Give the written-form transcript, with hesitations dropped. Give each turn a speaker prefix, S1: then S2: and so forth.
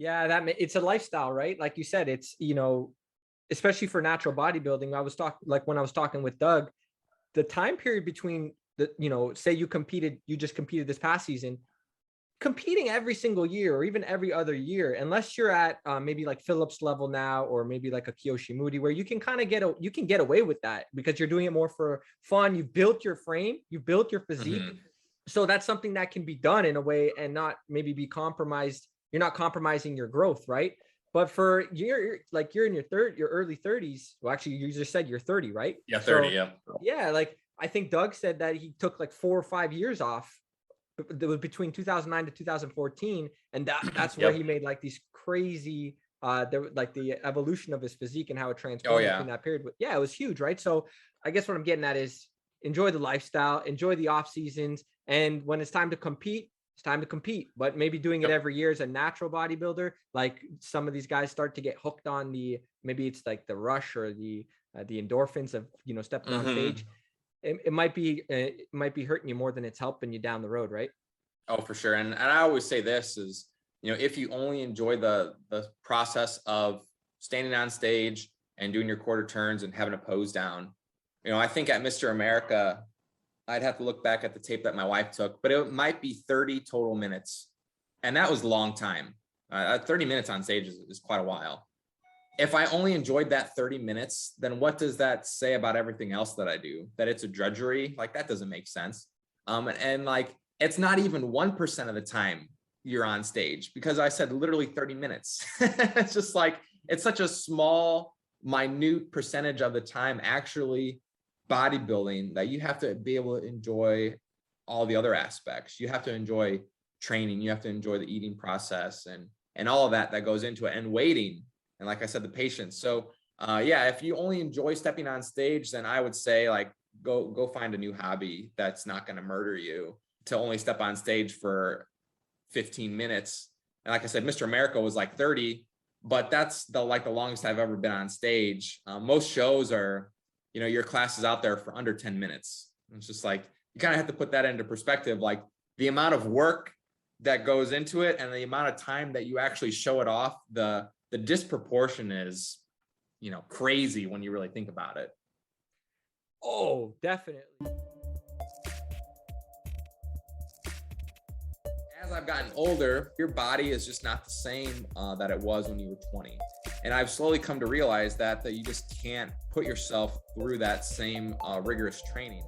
S1: Yeah, it's a lifestyle, right? Like you said, it's, especially for natural bodybuilding. When I was talking with Doug, the time period between say you just competed this past season, competing every single year or even every other year, unless you're at maybe like Phillips level now, or maybe like a Kiyoshi Moody, where you can kind of you can get away with that because you're doing it more for fun. You've built your frame, you've built your physique.
S2: Mhm.
S1: So that's something that can be done in a way and not maybe be compromised. You're not compromising your growth, right? But for you're in your early 30s. Well, actually, you just said you're 30, right?
S2: Yeah, 30,
S1: So
S2: yeah.
S1: yeah, like I think Doug said that he took like 4 or 5 years off. That was between 2009 to 2014, and that's where he
S2: Yep.
S1: made like these crazy like the evolution of his physique and how it
S2: Oh,
S1: transformed between
S2: yeah.
S1: that period. But yeah, it was huge, right? So I guess what I'm getting at is enjoy the lifestyle, enjoy the off seasons, and when it's time to compete, it's time to compete. But maybe doing it
S2: Yep.
S1: every year as a natural bodybuilder, like some of these guys start to get hooked on maybe it's like the rush or the endorphins of stepping on stage.
S2: Mhm.
S1: It might be hurting you more than it's helping you down the road, right?
S2: Oh, for sure. And I always say this is, if you only enjoy the process of standing on stage and doing your quarter turns and having a pose down, I think at Mr. America, I'd have to look back at the tape that my wife took, but it might be 30 total minutes. And that was a long time. 30 minutes on stage is quite a while. If I only enjoyed that 30 minutes, then what does that say about everything else that I do? That it's a drudgery? Like, that doesn't make sense. And like, it's not even 1% of the time you're on stage, because I said literally 30 minutes. It's just like, it's such a small, minute percentage of the time actually bodybuilding that you have to be able to enjoy all the other aspects. You have to enjoy training. You have to enjoy the eating process and all of that goes into it, and waiting. And like I said, the patience. So yeah, if you only enjoy stepping on stage, then I would say like go find a new hobby that's not going to murder you to only step on stage for 15 minutes. And like I said, Mr. America was like 30, but that's the longest I've ever been on stage. Most shows are, your class is out there for under 10 minutes. It's just like, you kind of have to put that into perspective, like the amount of work that goes into it and the amount of time that you actually show it off, the disproportion is, crazy when you really think about it.
S1: Oh, definitely.
S2: As I've gotten older, your body is just not the same that it was when you were 20. And I've slowly come to realize that you just can't put yourself through that same rigorous training.